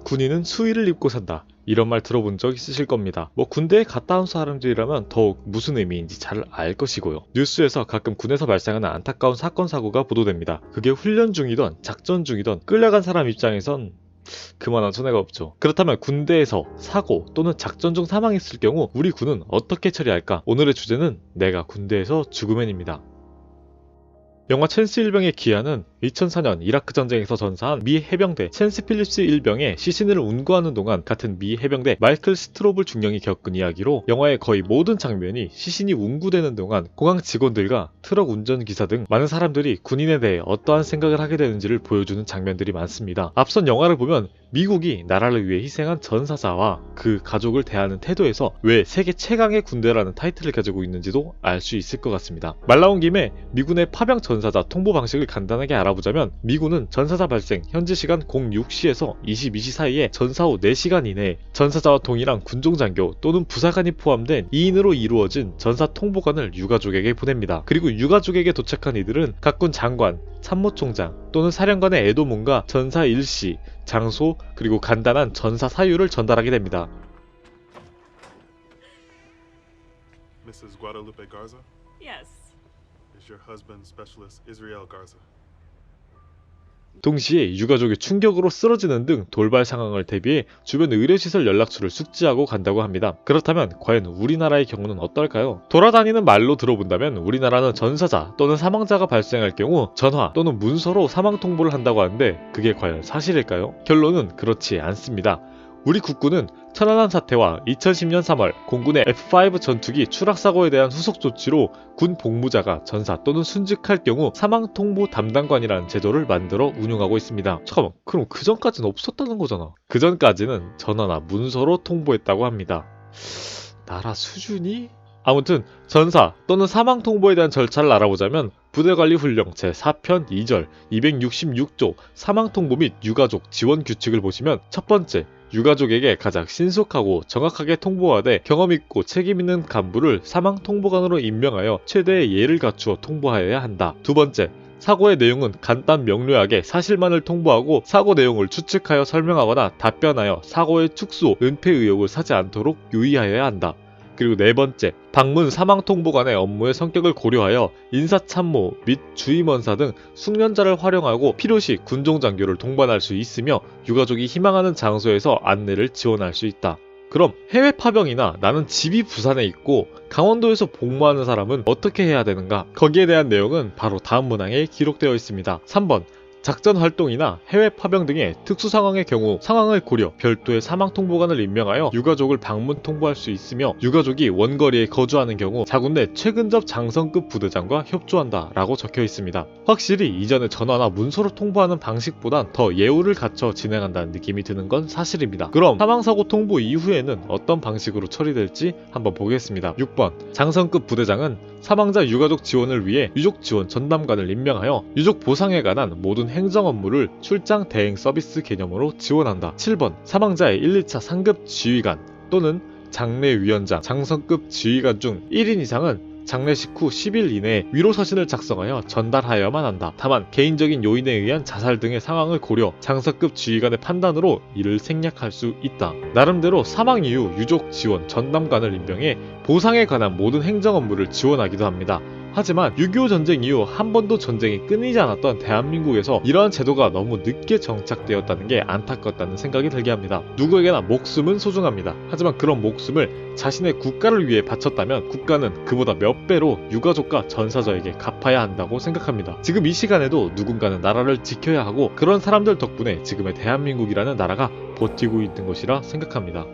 군인은 수의를 입고 산다. 이런 말 들어본 적 있으실 겁니다. 군대에 갔다 온 사람들이라면 더욱 무슨 의미인지 잘 알 것이고요. 뉴스에서 가끔 군에서 발생하는 안타까운 사건 사고가 보도됩니다. 그게 훈련 중이던 작전 중이던 끌려간 사람 입장에선 그만한 손해가 없죠. 그렇다면 군대에서 사고 또는 작전 중 사망했을 경우 우리 군은 어떻게 처리할까? 오늘의 주제는 내가 군대에서 죽으면입니다. 영화 챈스 일병의 기아는 2004년 이라크 전쟁에서 전사한 미 해병대 챈스 필립스 일병의 시신을 운구하는 동안 같은 미 해병대 마이클 스트로블 중령이 겪은 이야기로 영화의 거의 모든 장면이 시신이 운구되는 동안 공항 직원들과 트럭 운전기사 등 많은 사람들이 군인에 대해 어떠한 생각을 하게 되는지를 보여주는 장면들이 많습니다. 앞선 영화를 보면 미국이 나라를 위해 희생한 전사자와 그 가족을 대하는 태도에서 왜 세계 최강의 군대라는 타이틀을 가지고 있는지도 알 수 있을 것 같습니다. 말 나온 김에 미군의 파병 전사자 통보 방식을 간단하게 알아보자면 미군은 전사자 발생 현지 시간 06시에서 22시 사이에 전사 후 4시간 이내에 전사자와 동일한 군종장교 또는 부사관이 포함된 2인으로 이루어진 전사 통보관을 유가족에게 보냅니다. 그리고 유가족에게 도착한 이들은 각군 장관, 참모총장 또는 사령관의 애도문과 전사 일시, 장소, 그리고 간단한 전사 사유를 전달하게 됩니다. Mrs. Guadalupe Garza? Yes. Is your husband Specialist Israel Garza? 동시에 유가족이 충격으로 쓰러지는 등 돌발 상황을 대비해 주변 의료시설 연락처를 숙지하고 간다고 합니다. 그렇다면 과연 우리나라의 경우는 어떨까요? 돌아다니는 말로 들어본다면 우리나라는 전사자 또는 사망자가 발생할 경우 전화 또는 문서로 사망 통보를 한다고 하는데 그게 과연 사실일까요? 결론은 그렇지 않습니다. 우리 국군은 천안함 사태와 2010년 3월 공군의 F-5 전투기 추락사고에 대한 후속 조치로 군 복무자가 전사 또는 순직할 경우 사망 통보 담당관이라는 제도를 만들어 운용하고 있습니다. 잠깐만, 그럼 그 전까지는 없었다는 거잖아. 그 전까지는 전화나 문서로 통보했다고 합니다. 나라 수준이? 아무튼 전사 또는 사망 통보에 대한 절차를 알아보자면 부대관리훈령 제4편 2절 266조 사망 통보 및 유가족 지원 규칙을 보시면 첫 번째, 유가족에게 가장 신속하고 정확하게 통보하되 경험 있고 책임 있는 간부를 사망 통보관으로 임명하여 최대의 예를 갖추어 통보하여야 한다. 두 번째, 사고의 내용은 간단 명료하게 사실만을 통보하고 사고 내용을 추측하여 설명하거나 답변하여 사고의 축소, 은폐 의혹을 사지 않도록 유의하여야 한다. 그리고 네 번째, 방문 사망 통보관의 업무의 성격을 고려하여 인사참모 및 주임원사 등 숙련자를 활용하고 필요시 군종장교를 동반할 수 있으며 유가족이 희망하는 장소에서 안내를 지원할 수 있다. 그럼 해외 파병이나 나는 집이 부산에 있고 강원도에서 복무하는 사람은 어떻게 해야 되는가? 거기에 대한 내용은 바로 다음 문항에 기록되어 있습니다. 3번, 작전 활동이나 해외 파병 등의 특수 상황의 경우 상황을 고려 별도의 사망 통보관을 임명하여 유가족을 방문 통보할 수 있으며 유가족이 원거리에 거주하는 경우 자군 내 최근접 장성급 부대장과 협조한다 라고 적혀 있습니다. 확실히 이전에 전화나 문서로 통보하는 방식보단 더 예우를 갖춰 진행한다는 느낌이 드는 건 사실입니다. 그럼 사망사고 통보 이후에는 어떤 방식으로 처리될지 한번 보겠습니다. 6번, 장성급 부대장은 사망자 유가족 지원을 위해 유족 지원 전담관을 임명하여 유족 보상에 관한 모든 행정 업무를 출장 대행 서비스 개념으로 지원한다. 7번, 사망자의 1, 2차 상급 지휘관 또는 장례위원장, 장성급 지휘관 중 1인 이상은 장례식 후 10일 이내에 위로서신을 작성하여 전달하여야만 한다. 다만 개인적인 요인에 의한 자살 등의 상황을 고려 장성급 지휘관의 판단으로 이를 생략할 수 있다. 나름대로 사망 이후 유족 지원 전담관을 임명해 보상에 관한 모든 행정 업무를 지원하기도 합니다. 하지만 6.25 전쟁 이후 한 번도 전쟁이 끊이지 않았던 대한민국에서 이러한 제도가 너무 늦게 정착되었다는 게 안타깝다는 생각이 들게 합니다. 누구에게나 목숨은 소중합니다. 하지만 그런 목숨을 자신의 국가를 위해 바쳤다면 국가는 그보다 몇 배로 유가족과 전사자에게 갚아야 한다고 생각합니다. 지금 이 시간에도 누군가는 나라를 지켜야 하고 그런 사람들 덕분에 지금의 대한민국이라는 나라가 버티고 있는 것이라 생각합니다.